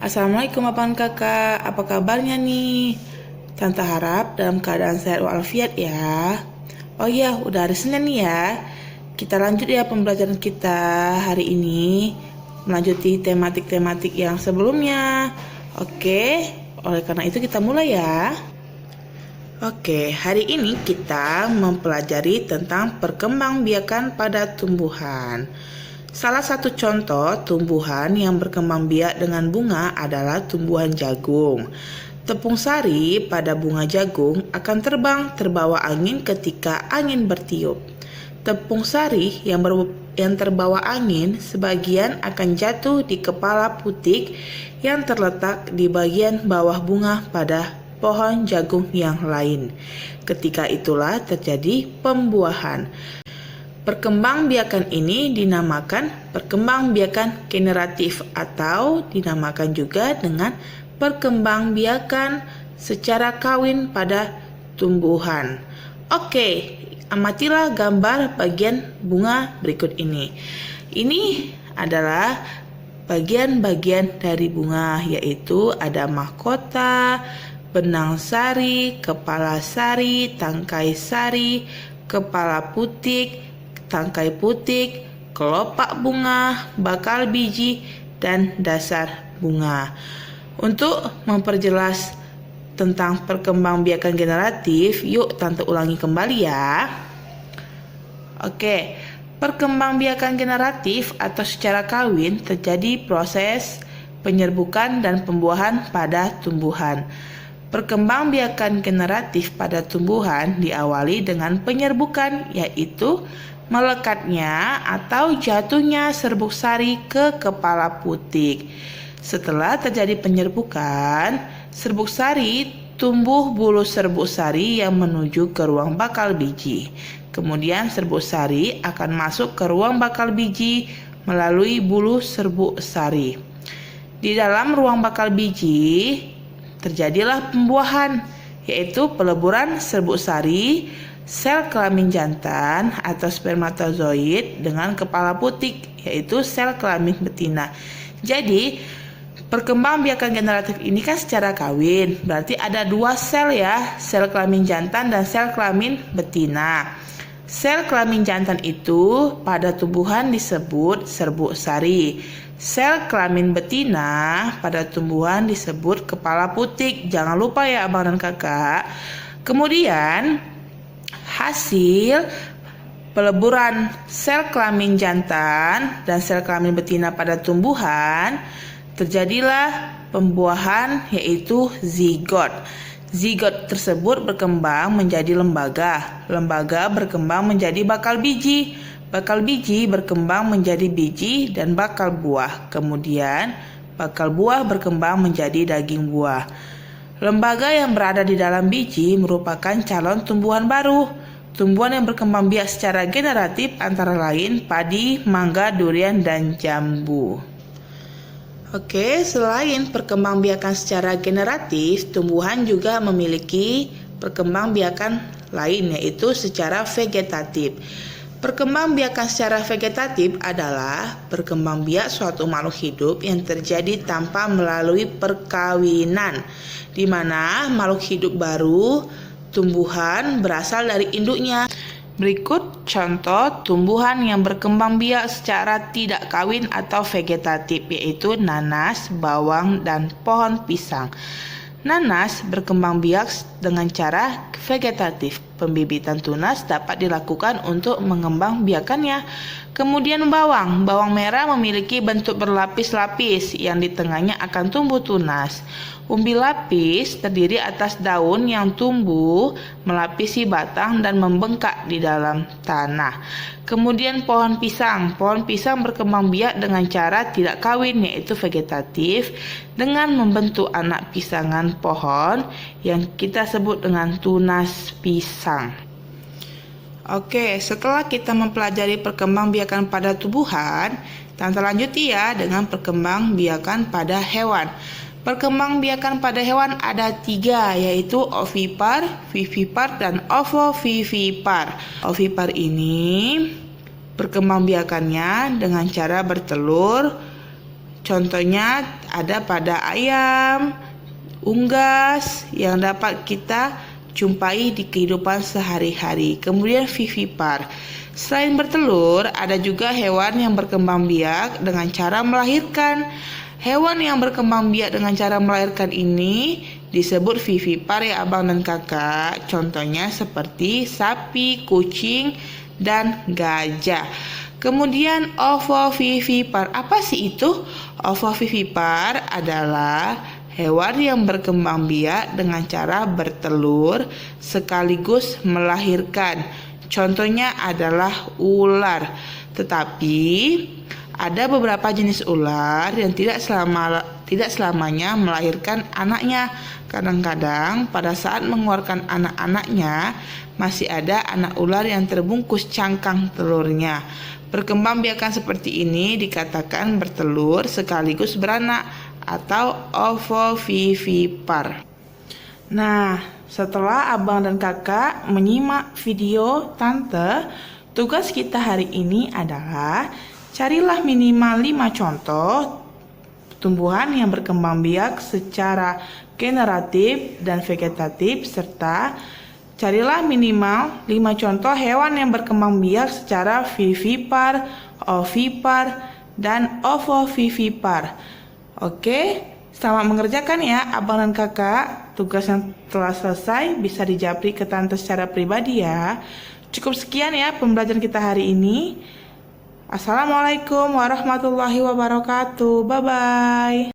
Assalamualaikum abang kakak, apa kabarnya nih? Tante harap dalam keadaan sehat walafiat ya. Oh iya, udah hari Senin nih ya. Kita lanjut ya pembelajaran kita hari ini, melanjuti tematik-tematik yang sebelumnya. Oke, oleh karena itu kita mulai ya. Oke, hari ini kita mempelajari tentang perkembangbiakan pada tumbuhan. Salah satu contoh tumbuhan yang berkembang biak dengan bunga adalah tumbuhan jagung. Tepung sari pada bunga jagung akan terbang terbawa angin ketika angin bertiup. Tepung sari yang terbawa angin sebagian akan jatuh di kepala putik yang terletak di bagian bawah bunga pada pohon jagung yang lain. Ketika itulah terjadi pembuahan. Perkembangbiakan ini dinamakan perkembangbiakan generatif atau dinamakan juga dengan perkembangbiakan secara kawin pada tumbuhan. Oke, amatilah gambar bagian bunga berikut ini. Ini adalah bagian-bagian dari bunga, yaitu ada mahkota, benang sari, kepala sari, tangkai sari, kepala putik, tangkai putik, kelopak bunga, bakal biji, dan dasar bunga. Untuk memperjelas tentang perkembangbiakan generatif, yuk tante ulangi kembali ya. Oke, perkembangbiakan generatif atau secara kawin terjadi proses penyerbukan dan pembuahan pada tumbuhan. Perkembangbiakan generatif pada tumbuhan diawali dengan penyerbukan, yaitu melekatnya atau jatuhnya serbuk sari ke kepala putik. Setelah terjadi penyerbukan, serbuk sari tumbuh bulu serbuk sari yang menuju ke ruang bakal biji. Kemudian serbuk sari akan masuk ke ruang bakal biji melalui bulu serbuk sari. Di dalam ruang bakal biji terjadilah pembuahan, yaitu peleburan serbuk sari, sel kelamin jantan atau spermatozoid dengan kepala putik, yaitu sel kelamin betina. Jadi, perkembangbiakan generatif ini kan secara kawin, berarti ada dua sel ya, sel kelamin jantan dan sel kelamin betina. Sel kelamin jantan itu pada tumbuhan disebut serbuk sari. Sel kelamin betina pada tumbuhan disebut kepala putik. Jangan lupa ya abang dan kakak. Kemudian hasil peleburan sel kelamin jantan dan sel kelamin betina pada tumbuhan terjadilah pembuahan, yaitu zigot. Zigot tersebut berkembang menjadi lembaga. Lembaga berkembang menjadi bakal biji. Bakal biji berkembang menjadi biji dan bakal buah. Kemudian bakal buah berkembang menjadi daging buah. Lembaga yang berada di dalam biji merupakan calon tumbuhan baru. Tumbuhan yang berkembang biak secara generatif antara lain padi, mangga, durian, dan jambu. Oke, selain perkembangbiakan secara generatif, tumbuhan juga memiliki perkembangbiakan lain, yaitu secara vegetatif. Perkembangbiakan secara vegetatif adalah perkembangbiak suatu makhluk hidup yang terjadi tanpa melalui perkawinan, di mana makhluk hidup baru tumbuhan berasal dari induknya. Berikut contoh tumbuhan yang berkembang biak secara tidak kawin atau vegetatif, yaitu nanas, bawang, dan pohon pisang. Nanas berkembang biak dengan cara vegetatif. Pembibitan tunas dapat dilakukan untuk mengembangbiakannya. Kemudian bawang merah memiliki bentuk berlapis-lapis yang di tengahnya akan tumbuh tunas. Umbi lapis terdiri atas daun yang tumbuh melapisi batang dan membengkak di dalam tanah. Kemudian pohon pisang berkembang biak dengan cara tidak kawin, yaitu vegetatif, dengan membentuk anak pisangan pohon yang kita sebut dengan tunas pisang. Oke, setelah kita mempelajari perkembangbiakan pada tumbuhan, kita lanjuti ya dengan perkembangbiakan pada hewan. Perkembangbiakan pada hewan ada 3, yaitu ovipar, vivipar, dan ovovivipar. Ovipar ini perkembangbiakannya dengan cara bertelur Contohnya ada pada ayam, unggas yang dapat kita jumpai di kehidupan sehari-hari. Kemudian vivipar. Selain bertelur, ada juga hewan yang berkembang biak dengan cara melahirkan. Hewan yang berkembang biak dengan cara melahirkan ini disebut vivipar ya abang dan kakak. Contohnya seperti sapi, kucing, dan gajah. Kemudian ovovivipar. Apa sih itu? Ovovivipar adalah hewan yang berkembang biak dengan cara bertelur sekaligus melahirkan. Contohnya adalah ular. Tetapi ada beberapa jenis ular yang tidak selamanya melahirkan anaknya. Kadang-kadang pada saat mengeluarkan anak-anaknya masih ada anak ular yang terbungkus cangkang telurnya. Perkembangbiakan seperti ini dikatakan bertelur sekaligus beranak atau ovovivipar. Nah, setelah abang dan kakak menyimak video tante, tugas kita hari ini adalah carilah minimal 5 contoh tumbuhan yang berkembang biak secara generatif dan vegetatif, serta carilah minimal 5 contoh hewan yang berkembang biak secara vivipar, ovipar, dan ovovivipar. Oke, selamat mengerjakan ya abang dan kakak. Tugas yang telah selesai bisa dijawab ke tante secara pribadi ya. Cukup sekian ya pembelajaran kita hari ini. Assalamualaikum warahmatullahi wabarakatuh. Bye-bye.